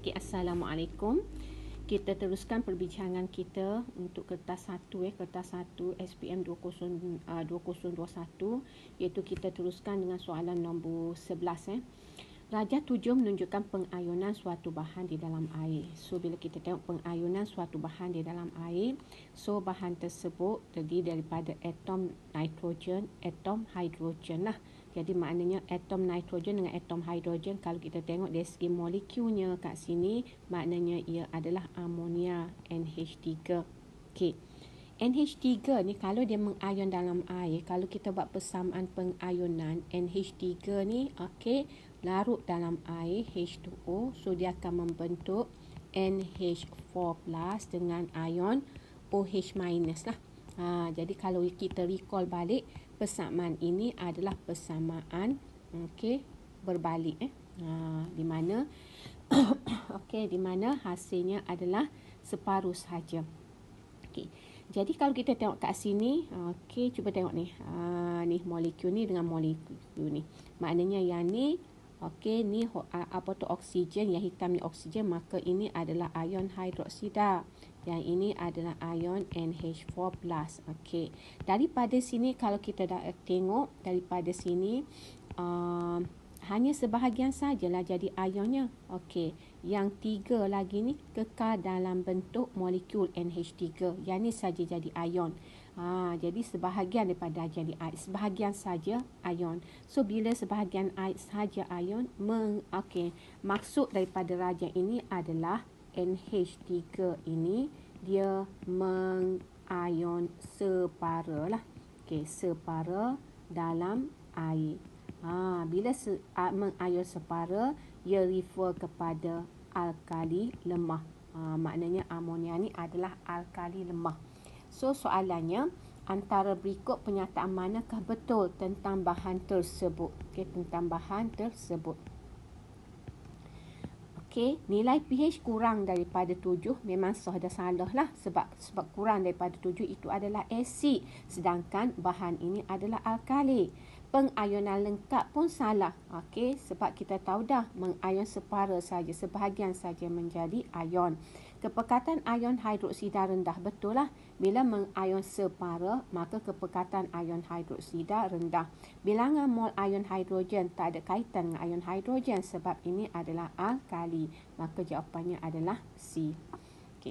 Okay, Assalamualaikum. Kita teruskan perbincangan kita untuk kertas 1 kertas 1 SPM 2021, iaitu kita teruskan dengan soalan nombor 11. Rajah 7 menunjukkan pengayunan suatu bahan di dalam air. So bila kita tengok pengayunan suatu bahan di dalam air, so bahan tersebut terdiri daripada atom nitrogen, atom hidrogen lah. Jadi maknanya atom nitrogen dengan atom hidrogen, kalau kita tengok dari segi molekulnya kat sini, maknanya ia adalah amonia NH3. Okey. NH3 ni kalau dia mengayon dalam air, kalau kita buat persamaan pengayunan NH3 ni, okey, larut dalam air H2O, so dia akan membentuk NH4+ dengan ion OH- lah. Jadi kalau kita recall balik, persamaan ini adalah persamaan berbalik di mana di mana hasilnya adalah separuh sahaja. Jadi kalau kita tengok kat sini, cuba tengok ni. Ni molekul ni dengan molekul ni. Maknanya yang ni ni oksigen, yang hitam ni oksigen, maka ini adalah ion hidroksida. Yang ini adalah ion NH4+. Daripada sini kalau kita dah tengok daripada sini, hanya sebahagian sajalah jadi ionnya. Yang 3 lagi ni kekal dalam bentuk molekul NH3. Yang ni saja jadi ion. Jadi sebahagian daripada jadi air, sebahagian saja ion. So bila sebahagian air saja ion, maksud daripada rajah ini adalah NH3 ini dia mengayon separa lah. Separa dalam air. Bila mengayon separa, ia refer kepada alkali lemah. Maknanya amonia ni adalah alkali lemah. So soalannya, antara berikut pernyataan manakah betul tentang bahan tersebut? Tentang bahan tersebut. Nilai pH kurang daripada 7 memang dah salah lah, sebab kurang daripada 7 itu adalah asid, sedangkan bahan ini adalah alkali. Pengayunan lengkap pun salah. Sebab kita tahu dah mengayon separa saja, sebahagian saja menjadi ion. Kepekatan ion hidroksida rendah, betul lah. Bila mengayon separa, maka kepekatan ion hidroksida rendah. Bilangan mol ion hidrogen tak ada kaitan dengan ion hidrogen sebab ini adalah alkali. Maka jawapannya adalah C.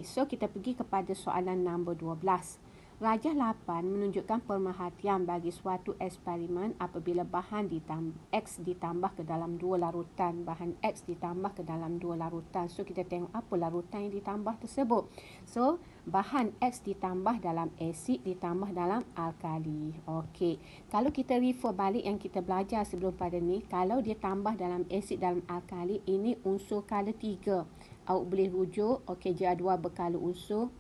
So kita pergi kepada soalan nombor 12. Rajah 8 menunjukkan pemerhatian bagi suatu eksperimen apabila bahan X ditambah ke dalam 2 larutan. Bahan X ditambah ke dalam 2 larutan. So kita tengok apa larutan yang ditambah tersebut. So bahan X ditambah dalam asid ditambah dalam alkali. Kalau kita refer balik yang kita belajar sebelum pada ni, kalau dia tambah dalam asid dalam alkali, ini unsur kala 3. Awak boleh rujuk jadual berkala unsur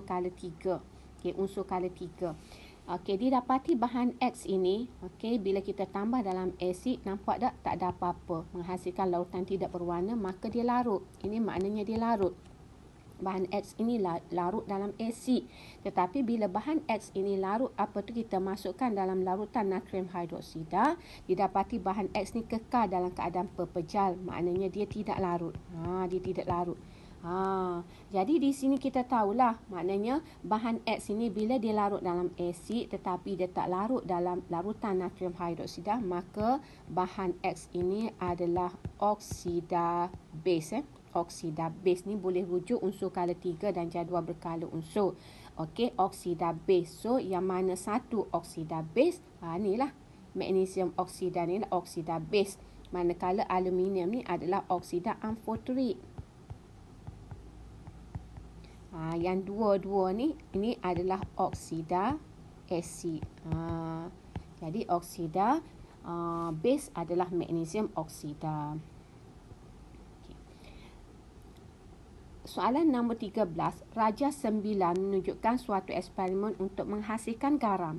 kala 3. Unsur kala 3. Didapati bahan X ini, bila kita tambah dalam asid, nampak tak ada apa-apa, menghasilkan larutan tidak berwarna, maka dia larut. Ini maknanya dia larut. Bahan X ini larut dalam asid. Tetapi bila bahan X ini larut, apa tu kita masukkan dalam larutan natrium hidroksida, didapati bahan X ni kekal dalam keadaan pepejal, maknanya dia tidak larut. Dia tidak larut. Jadi di sini kita tahulah, maknanya bahan X ini bila dia larut dalam asid tetapi dia tak larut dalam larutan natrium hidroksida, maka bahan X ini adalah oksida base. Oksida base ni boleh rujuk unsur kala 3 dan jadual berkala unsur. Oksida base. So yang mana satu oksida base? Inilah magnesium oksida ni lah oksida base. Manakala aluminium ni adalah oksida amfoterik. Yang dua-dua ni, ini adalah oksida asid. Jadi oksida base adalah magnesium oksida. Soalan nombor 13. Rajah 9 menunjukkan suatu eksperimen untuk menghasilkan garam.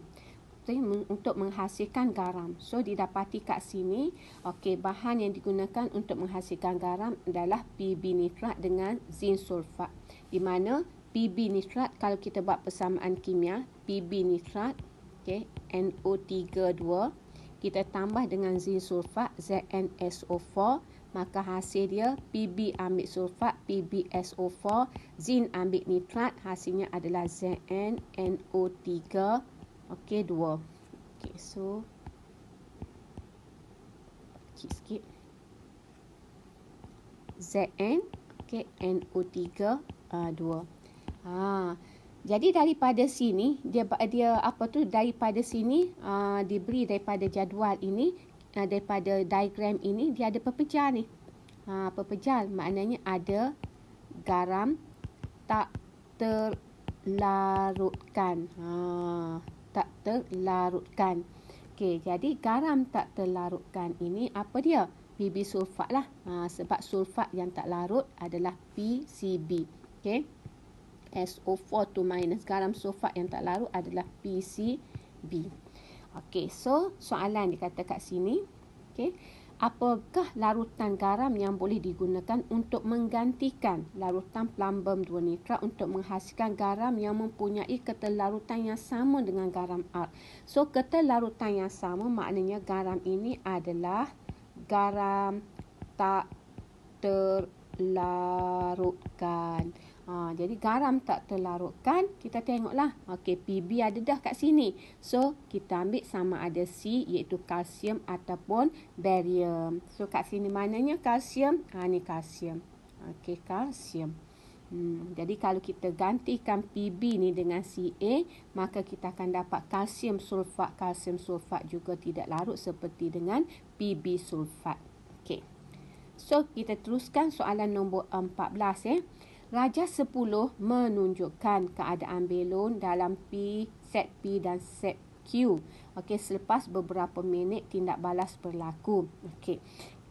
Untuk menghasilkan garam. So didapati kat sini, bahan yang digunakan untuk menghasilkan garam adalah PB nitrat dengan zinc sulfat. Di mana PB nitrat, kalau kita buat persamaan kimia, PB nitrat, NO32, kita tambah dengan zinc sulfat, ZnSO4, maka hasil dia PB ambil sulfat, PbSO4, Zin ambil nitrat, hasilnya adalah ZnNO3, okey, 2. Okey, so sikit Zn, okey, NO3 2. Jadi daripada sini dia daripada sini diberi daripada jadual ini, daripada diagram ini dia ada pepejal ni. Pepejal maknanya ada garam tak terlarutkan. Tak terlarutkan. Okey, jadi garam tak terlarutkan ini apa dia? PB sulfat lah. Sebab sulfat yang tak larut adalah PCB. Okey. SO4 tu minus garam sulfat yang tak larut adalah PCB. Okey, so soalan dikata kat sini, okey, apakah larutan garam yang boleh digunakan untuk menggantikan larutan plumbum 2 nitrat untuk menghasilkan garam yang mempunyai keterlarutan yang sama dengan garam art. So keterlarutan yang sama maknanya garam ini adalah garam tak terlarutkan. Jadi garam tak terlarutkan, kita tengoklah. Okey, PB ada dah kat sini. So, kita ambil sama ada C iaitu kalsium ataupun barium. So, kat sini mananya kalsium? Ni kalsium. Okey, kalsium. Jadi, kalau kita gantikan PB ni dengan Ca, maka kita akan dapat kalsium sulfat. Kalsium sulfat juga tidak larut seperti dengan PB sulfat. Okey. So, kita teruskan soalan nombor 14 . Raja 10 menunjukkan keadaan belon dalam P, set P dan set Q. Okey, selepas beberapa minit tindak balas berlaku. Okey.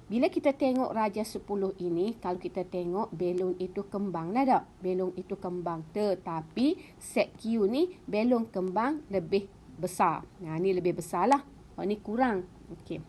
Bila kita tengok raja 10 ini, kalau kita tengok belon itu kembang lah tak? Belon itu kembang. Tetapi set Q ni belon kembang lebih besar. Ni lebih besar lah. Ni kurang. Okey.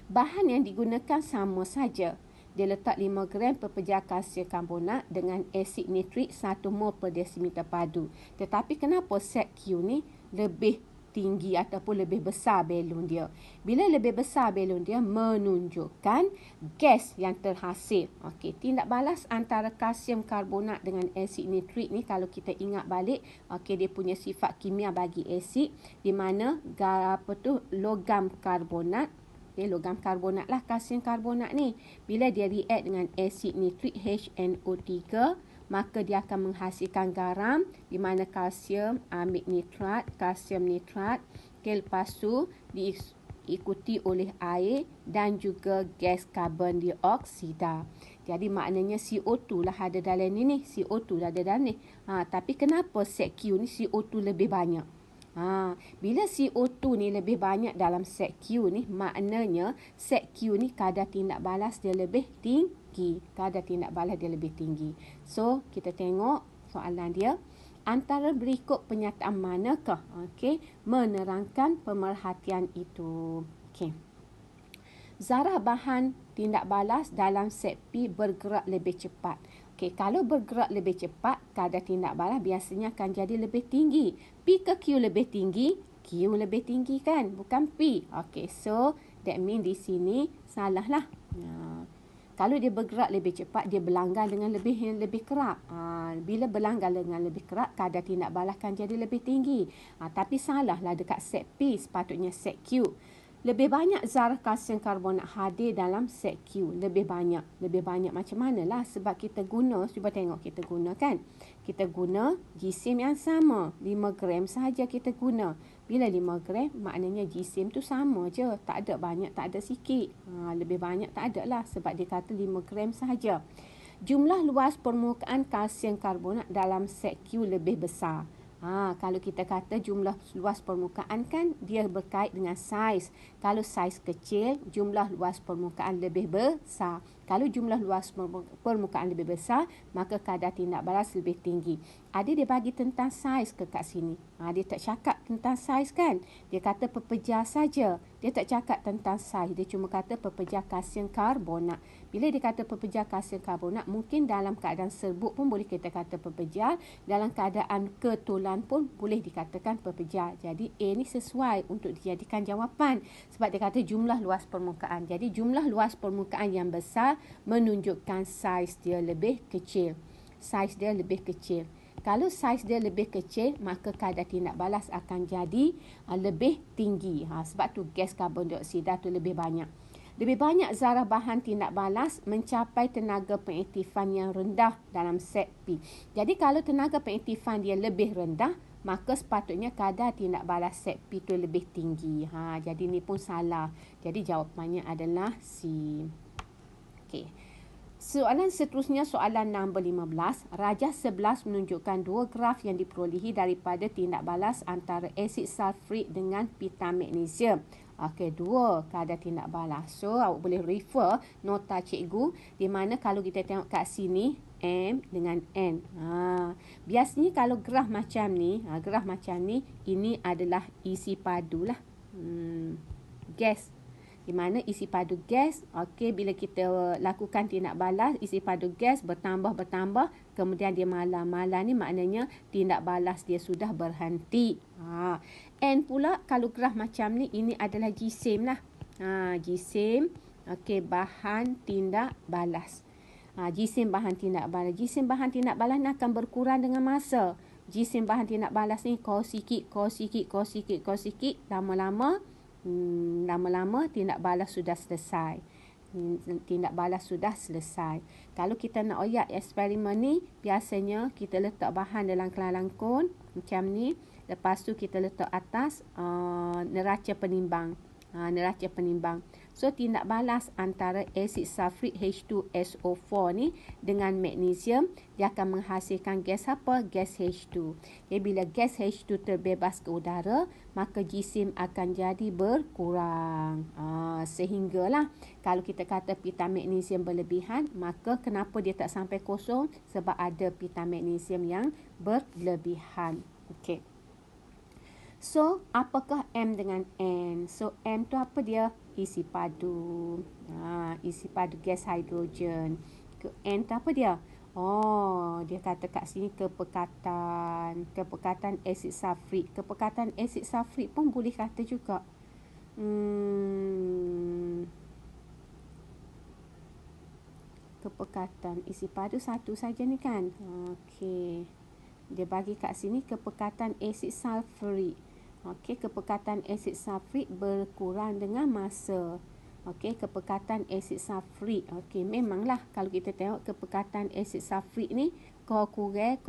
Bahan yang digunakan sama saja. Dia letak 5 gram pepejal kalsium karbonat dengan asid nitrik 1 mol per desimeter padu. Tetapi kenapa set Q ni lebih tinggi ataupun lebih besar belon dia? Bila lebih besar belon dia menunjukkan gas yang terhasil. Okey, tindak balas antara kalsium karbonat dengan asid nitrik ni kalau kita ingat balik, okey, dia punya sifat kimia bagi asid di mana logam karbonat. Logam karbonat lah kalsium karbonat ni. Bila dia react dengan asid nitrik HNO3, maka dia akan menghasilkan garam di mana kalsium ambil nitrat, kalsium nitrat. Okay, lepas tu diikuti oleh air dan juga gas karbon dioksida. Jadi maknanya CO2 lah ada dalam ni. CO2 lah ada dalam ni. Tapi kenapa set Q ni CO2 lebih banyak? Bila CO2 ni lebih banyak dalam set Q ni, maknanya set Q ni kadar tindak balas dia lebih tinggi. Kadar tindak balas dia lebih tinggi. So, kita tengok soalan dia. Antara berikut penyataan manakah menerangkan pemerhatian itu? Zarah bahan tindak balas dalam set P bergerak lebih cepat. Kalau bergerak lebih cepat, kadar tindak balas biasanya akan jadi lebih tinggi. P ke Q lebih tinggi? Q lebih tinggi kan? Bukan P. So that means di sini salah lah. Kalau dia bergerak lebih cepat, dia berlanggan dengan lebih kerak. Bila berlanggan dengan lebih kerak, kadar tindak balas akan jadi lebih tinggi. Tapi salah lah dekat set P, sepatutnya set Q. Lebih banyak zarah kalsium karbonat hadir dalam set Q. Lebih banyak. Lebih banyak macam manalah? Sebab kita guna, cuba tengok kita guna kan. Kita guna jisim yang sama. 5 gram sahaja kita guna. Bila 5 gram, maknanya jisim tu sama je. Tak ada banyak, tak ada sikit. Lebih banyak tak ada lah. Sebab dia kata 5 gram sahaja. Jumlah luas permukaan kalsium karbonat dalam set Q lebih besar. Kalau kita kata jumlah luas permukaan kan dia berkait dengan saiz. Kalau saiz kecil, jumlah luas permukaan lebih besar. Kalau jumlah luas permukaan lebih besar, maka kadar tindak balas lebih tinggi. Ada dia bagi tentang saiz ke kat sini. Dia tak cakap tentang saiz kan. Dia kata pepejar saja. Dia tak cakap tentang saiz. Dia cuma kata pepejar kalsium karbonat. Bila dia kata pepejar kalsium karbonat, mungkin dalam keadaan serbuk pun boleh kita kata pepejar. Dalam keadaan ketulan pun boleh dikatakan pepejar. Jadi A ni sesuai untuk dijadikan jawapan. Sebab dia kata jumlah luas permukaan. Jadi jumlah luas permukaan yang besar menunjukkan saiz dia lebih kecil. Saiz dia lebih kecil. Kalau saiz dia lebih kecil, maka kadar tindak balas akan jadi lebih tinggi. Sebab tu gas karbon dioksida tu lebih banyak. Lebih banyak zarah bahan tindak balas mencapai tenaga pengaktifan yang rendah dalam set P. Jadi kalau tenaga pengaktifan dia lebih rendah, maka sepatutnya kadar tindak balas set P tu lebih tinggi. Jadi ni pun salah. Jadi jawapannya adalah C. Okey. Soalan seterusnya, soalan nombor 15. Rajah 11 menunjukkan dua graf yang diperolehi daripada tindak balas antara asid sulfurik dengan pita magnesium. Okey, dua kadar tindak balas. So, awak boleh refer nota cikgu di mana kalau kita tengok kat sini, M dengan N. Biasanya kalau graf macam ni, ini adalah isi padu lah. Gas. Di mana isi padu gas, okey, bila kita lakukan tindak balas, isi padu gas bertambah, kemudian dia mala. Mala ni maknanya tindak balas dia sudah berhenti. N pula, kalau graf macam ni, ini adalah jisim lah. Jisim, okey, bahan tindak balas. Jisim bahan tindak balas. Jisim bahan tindak balas ni akan berkurang dengan masa. Jisim bahan tindak balas ni kau sikit. Lama-lama tindak balas sudah selesai. Kalau kita nak oyak eksperimen ni, biasanya kita letak bahan dalam kelangkun macam ni. Lepas tu kita letak atas neraca penimbang. So tindak balas antara asid sulfurik H2SO4 ni dengan magnesium, dia akan menghasilkan gas apa? Gas H2. Jadi bila gas H2 terbebas ke udara, maka jisim akan jadi berkurang. Sehinggalah kalau kita kata pita magnesium berlebihan, maka kenapa dia tak sampai kosong? Sebab ada pita magnesium yang berlebihan. Okey. So, apakah M dengan N? So, M tu apa dia? Isi padu. Isi padu gas hidrogen. N tu apa dia? Dia kata kat sini kepekatan asid sulfurik. Kepekatan asid sulfurik pun boleh kata juga. Kepekatan isi padu satu saja ni kan. Okey. Dia bagi kat sini kepekatan asid sulfurik. Okey, kepekatan asid sulfurik berkurang dengan masa. Okey, kepekatan asid sulfurik. Okey, memanglah kalau kita tengok kepekatan asid sulfurik ni kau kurang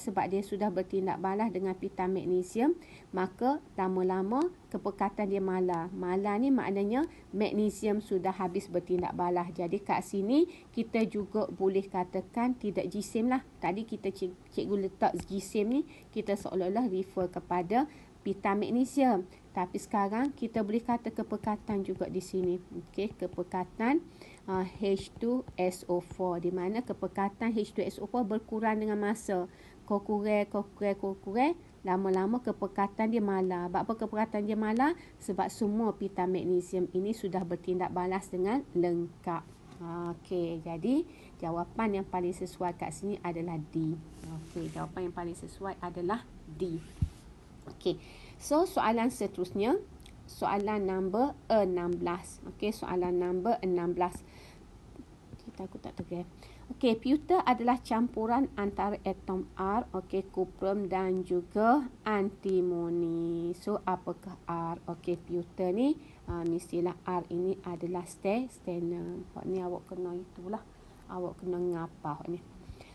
sebab dia sudah bertindak balas dengan pita magnesium, maka lama-lama kepekatan dia mala. Mala ni maknanya magnesium sudah habis bertindak balas. Jadi kat sini kita juga boleh katakan tidak jisim lah. Tadi kita cikgu letak jisim ni, kita seolah-olah refer kepada pita magnesium. Tapi sekarang kita boleh kata kepekatan juga di sini. Okey, kepekatan H2SO4, di mana kepekatan H2SO4 berkurang dengan masa. Kau kurang, lama-lama kepekatan dia mala. Apa kepekatan dia mala? Sebab semua pita magnesium ini sudah bertindak balas dengan lengkap. Okey, jadi jawapan yang paling sesuai kat sini adalah D. Okey, jawapan yang paling sesuai adalah D. Okey. So, soalan seterusnya, soalan nombor 16. Okey, soalan nombor 16. Aku tak tahu. Okey, pewter adalah campuran antara atom R, okey, kuprum dan juga antimoni. So, apakah R? Okey, pewter ni mestilah R ini adalah stannum. Hak ni awak kena itulah. Awak kena ngapa hak ni.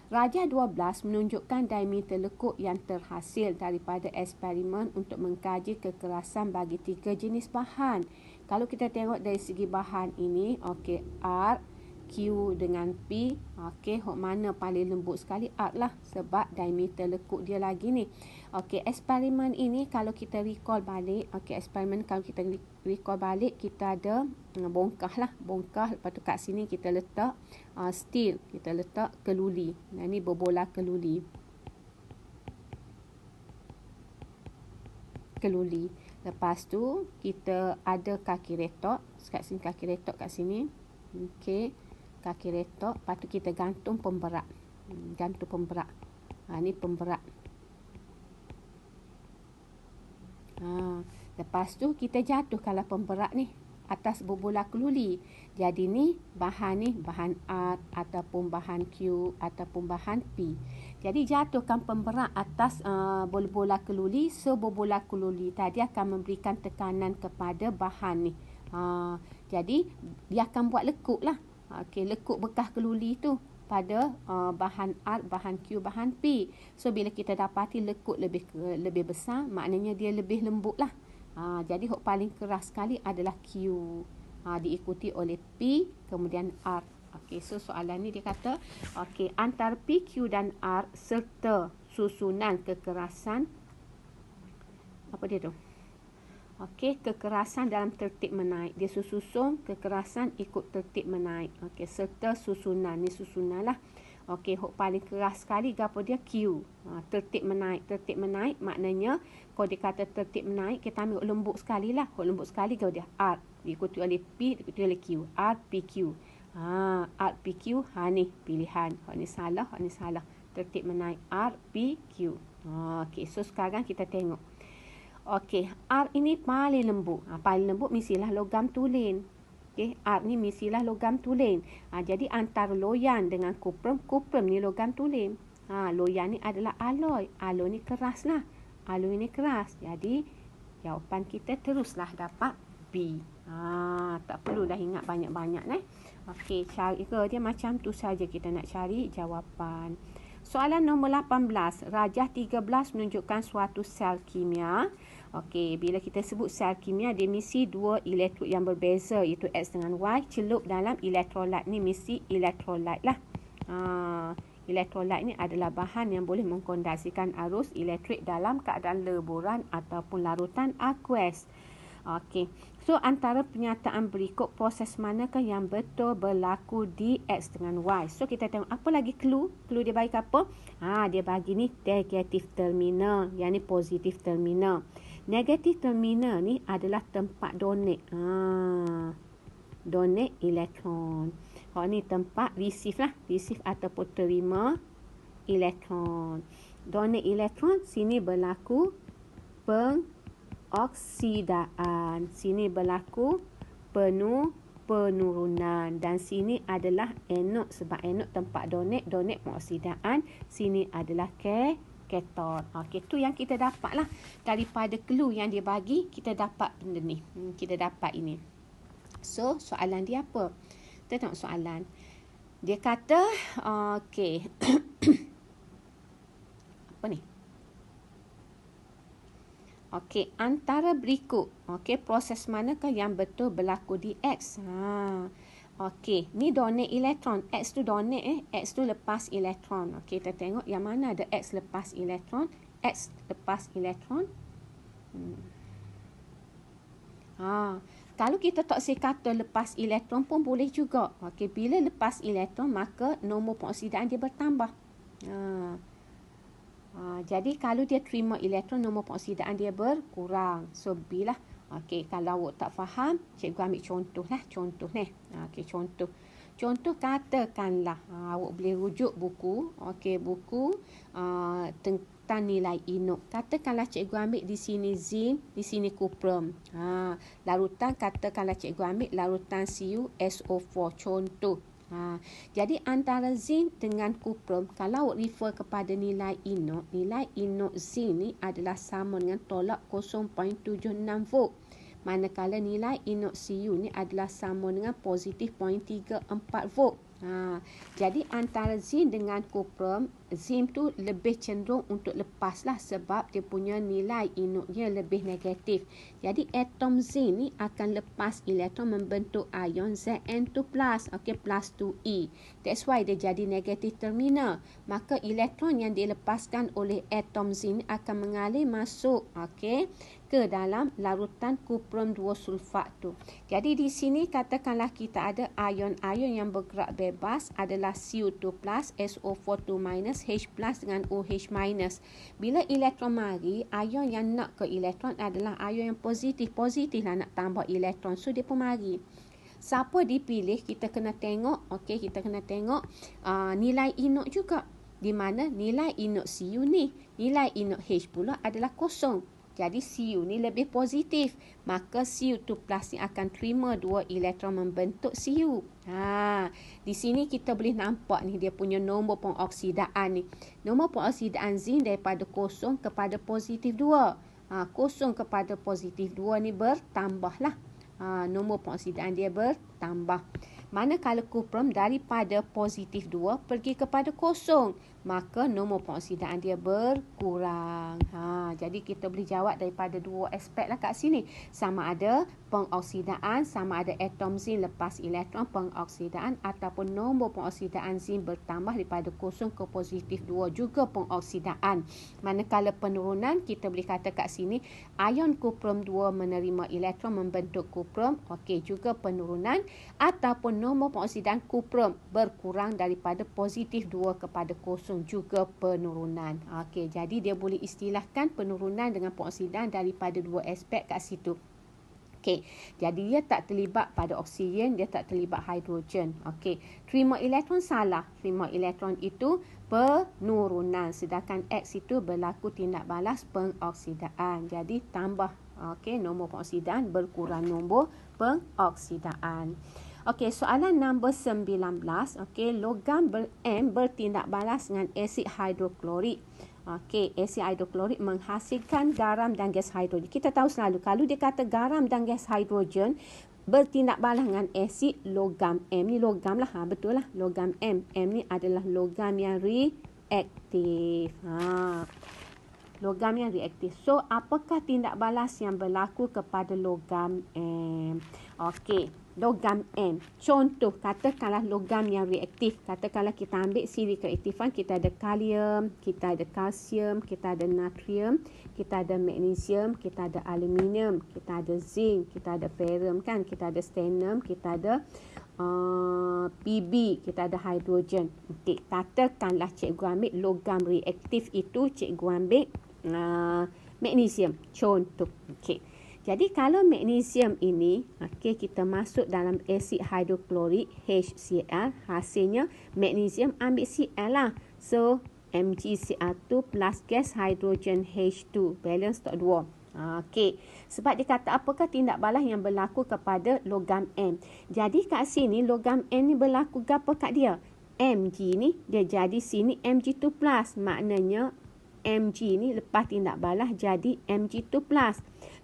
Rajah 12 menunjukkan diameter lekuk yang terhasil daripada eksperimen untuk mengkaji kekerasan bagi 3 jenis bahan. Kalau kita tengok dari segi bahan ini, okey, R, Q dengan P, okey, hok mana paling lembut sekali? R lah, sebab diameter lekuk dia lagi ni. Okey, eksperimen ini kalau kita recall balik, okey, eksperimen kalau kita recall balik, kita ada bongkah lah. Bongkah, lepas tu kat sini kita letak steel. Kita letak keluli. Nah, ni berbola keluli. Keluli. Lepas tu, kita ada kaki retok. Kat sini kaki retok kat sini. Okey. Kaki retok. Lepas tu kita gantung pemberat. Gantung pemberat. Ni pemberat. Lepas tu kita jatuhkanlah pemberat ni atas berbola keluli. Jadi ni, bahan art ataupun bahan Q ataupun bahan P. Jadi jatuhkan pemberat atas bola keluli. Berbola keluli tadi akan memberikan tekanan kepada bahan ni. Jadi dia akan buat lekuk lah. Lekuk bekas keluli tu pada bahan art, bahan Q, bahan P. So bila kita dapati lekuk lebih besar, maknanya dia lebih lembut lah. Jadi hok paling keras sekali adalah Q. Diikuti oleh P, kemudian R. So soalan ni dia kata, antara P, Q dan R serta susunan kekerasan, apa dia tu? Kekerasan dalam tertib menaik. Dia susun kekerasan ikut tertib menaik. Serta susunan. Ni susunan lah. Hok paling keras sekali gapo dia? Q. Tertib menaik. Tertib menaik maknanya kalau dia kata tertib menaik, kita ambil lembut sekali lah. Hok lembut sekali gapo dia? R. Diikuti oleh P, diikuti oleh Q. R, P, Q. R, P, Q. Ni pilihan. Hok ni salah, hok ni salah. Tertib menaik. R, P, Q. So sekarang kita tengok. R ini paling lembut. Paling lembut mestilah logam tulen. R ni mestilah logam tulen. Jadi antara loyan dengan kuprum, kuprum ni logam tulen. Loyan ni adalah alloy. Alloy ni keras lah. Alloy ni keras. Jadi jawapan kita teruslah dapat B. Tak perlulah ingat banyak-banyak. Cari ke dia macam tu saja kita nak cari jawapan. Soalan nombor 18. Rajah 13 menunjukkan suatu sel kimia. Bila kita sebut sel kimia, dia mesti dua elektrod yang berbeza, iaitu X dengan Y, celup dalam elektrolit ni mesti elektrolit lah. Elektrolit ni adalah bahan yang boleh mengkondensasikan arus elektrik dalam keadaan leburan ataupun larutan aqueous. So antara pernyataan berikut, proses manakah yang betul berlaku di X dengan Y? So kita tengok apa lagi clue. Clue dia bagi apa? Dia bagi ni negatif terminal, yang ni positif terminal. Negatif terminal ni adalah tempat donate. Donate elektron. Ni tempat receive lah. Receive ataupun terima elektron. Donate elektron, sini berlaku pengoksidaan. Sini berlaku penurunan. Dan sini adalah anode. Sebab anode tempat donate. Donate pengoksidaan. Sini adalah katon. Tu yang kita dapat lah. Daripada clue yang dia bagi, kita dapat benda ni. Kita dapat ini. So, soalan dia apa? Kita tengok soalan. Dia kata, apa ni? Antara berikut, proses manakah yang betul berlaku di X? Ni donate elektron. X tu donate X tu lepas elektron. Kita tengok yang mana ada X lepas elektron. X lepas elektron. Kalau kita tak kata lepas elektron pun boleh juga. Bila lepas elektron, maka nombor pengoksidaan dia bertambah. Jadi kalau dia terima elektron, nombor pengoksidaan dia berkurang. So B lah. Kalau awak tak faham, cikgu ambil contoh lah. Contoh ni. Contoh. Contoh katakanlah awak boleh rujuk buku. Buku tentang nilai inok. Katakanlah cikgu ambil di sini zinc, di sini kuprum. Larutan katakanlah cikgu ambil larutan CuSO4. Contoh. Jadi antara zinc dengan kuprum, kalau awak refer kepada nilai inok zinc ni adalah sama dengan tolak 0.76 volt. Manakala nilai inok Cu ni adalah sama dengan positif 0.34 volt. Jadi antara zinc dengan kuprum, zinc tu lebih cenderung untuk lepas lah, sebab dia punya nilai inoknya lebih negatif. Jadi atom zinc ni akan lepas elektron membentuk ion Zn2+, plus 2e. That's why dia jadi negatif terminal. Maka elektron yang dilepaskan oleh atom zinc akan mengalir masuk ke ke dalam larutan kuprum 2 sulfat tu. Jadi di sini katakanlah kita ada ion-ion yang bergerak bebas adalah Cu2+, SO42-, H+ dengan OH-. Bila elektron mari, ion yang nak ke elektron adalah ion yang positif. Positif lah nak tambah elektron. So dia pun mari. Siapa dipilih, kita kena tengok, kita kena tengok nilai inok juga. Di mana nilai inok Cu ni, nilai inok H pula adalah kosong. Jadi Cu ni lebih positif. Maka Cu2+ ni akan terima 2 elektron membentuk Cu. Di sini kita boleh nampak ni dia punya nombor pengoksidaan ni. Nombor pengoksidaan zinc daripada kosong kepada positif 2. Kosong kepada positif 2 ni bertambah lah. Nombor pengoksidaan dia bertambah. Manakala kuprum daripada positif 2 pergi kepada kosong, maka nombor pengoksidaan dia berkurang. Jadi kita boleh jawab daripada 2 aspek lah kat sini. Sama ada pengoksidaan, sama ada atom zinc lepas elektron pengoksidaan, ataupun nombor pengoksidaan zinc bertambah daripada kosong ke positif 2 juga pengoksidaan. Manakala penurunan, kita boleh kata kat sini ion kuprum 2 menerima elektron membentuk kuprum, juga penurunan, ataupun nombor pengoksidaan kuprum berkurang daripada positif 2 kepada kosong, juga penurunan. Jadi dia boleh istilahkan penurunan dengan pengoksidaan daripada 2 aspek kat situ. Jadi dia tak terlibat pada oksigen, dia tak terlibat hidrogen. Terima elektron salah. Terima elektron itu penurunan. Sedangkan X itu berlaku tindak balas pengoksidaan. Jadi tambah nombor pengoksidaan berkurang nombor pengoksidaan. Soalan nombor 19. Logam M bertindak balas dengan asid hidroklorik. Asid hidroklorik menghasilkan garam dan gas hidrogen. Kita tahu selalu kalau dia kata garam dan gas hidrogen bertindak balas dengan asid logam M ni, logam lah, betul lah, logam M. M ni adalah logam yang reaktif. Logam yang reaktif. So apakah tindak balas yang berlaku kepada logam M? Logam M. Contoh, katakanlah logam yang reaktif. Katakanlah kita ambil siri keaktifan, kita ada kalium, kita ada kalsium, kita ada natrium, kita ada magnesium, kita ada aluminium, kita ada zinc, kita ada ferrum kan, kita ada strontium, kita ada Pb, kita ada hidrogen. Katakanlah cikgu ambil logam reaktif itu, cikgu ambil magnesium. Contoh. Jadi kalau magnesium ini, kita masuk dalam asid hidroklorik HCl, hasilnya magnesium ambil Cl lah. So MgCl2 plus gas hidrogen H2, balance tak 2. Sebab dia kata apakah tindak balas yang berlaku kepada logam M. Jadi kat sini logam M ni berlaku apa kat dia? Mg ni dia jadi sini Mg2+, maknanya Mg ni lepas tindak balas jadi Mg2+.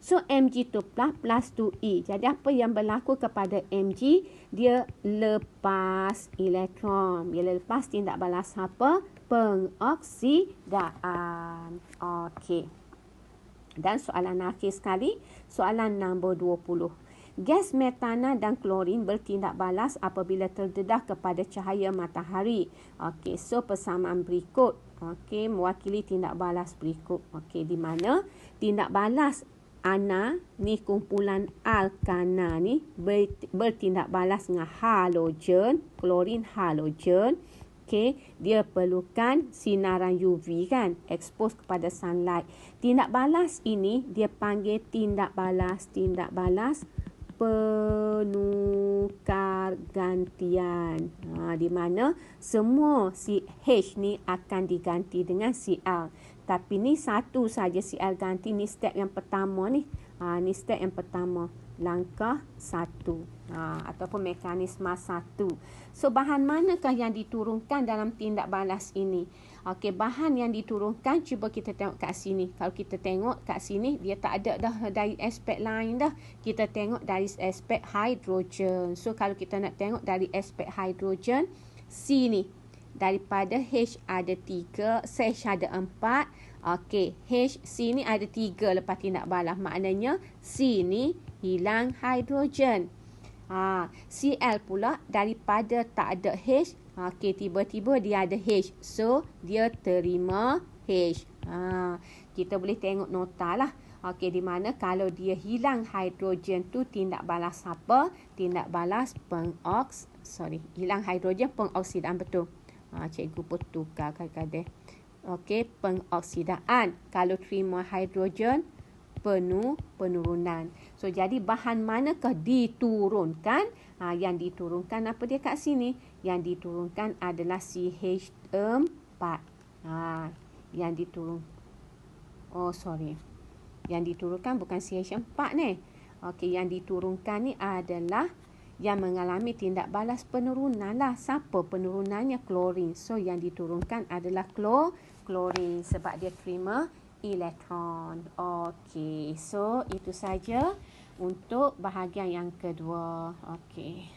So Mg2+ plus 2E. Jadi apa yang berlaku kepada Mg? Dia lepas elektron. Bila lepas tindak balas apa? Pengoksidaan. Dan soalan akhir sekali, soalan nombor 20. Gas metana dan klorin bertindak balas apabila terdedah kepada cahaya matahari. So persamaan berikut mewakili tindak balas berikut. Di mana tindak balas ana ni, kumpulan alkana ni bertindak balas dengan halogen, klorin halogen. Dia perlukan sinaran UV kan, expose kepada sunlight. Tindak balas ini dia panggil tindak balas penukar gantian. Di mana semua si H ni akan diganti dengan Cl. Tapi ni satu saja Cl ganti, ni step yang pertama ni. Ni step yang pertama, langkah 1. Ataupun mekanisme 1. So bahan manakah yang diturunkan dalam tindak balas ini? Bahan yang diturunkan, cuba kita tengok kat sini. Kalau kita tengok kat sini, dia tak ada dah dari aspek lain dah. Kita tengok dari aspek hidrogen. So kalau kita nak tengok dari aspek hidrogen, C ni daripada H ada 3, H ada 4. H, C ni ada 3 lepas tindak balas. Maknanya C ni hilang hidrogen. Cl pula daripada tak ada H, tiba-tiba dia ada H. So dia terima H. Kita boleh tengok nota lah. Okey, di mana kalau dia hilang hidrogen tu tindak balas apa? Tindak balas hilang hidrogen pengoksidaan, betul. Cikgu pun tukar kadang-kadang. Okey, pengoksidaan. Kalau terima hidrogen, penurunan. So, jadi bahan manakah diturunkan? Yang diturunkan apa dia kat sini? Yang diturunkan adalah CH4. Yang diturunkan bukan CH4 ni. Okey, yang diturunkan ni adalah yang mengalami tindak balas penurunan lah. Siapa penurunannya? Klorin. So, yang diturunkan adalah klorin sebab dia terima elektron. Okey, so itu saja untuk bahagian yang kedua. Okey.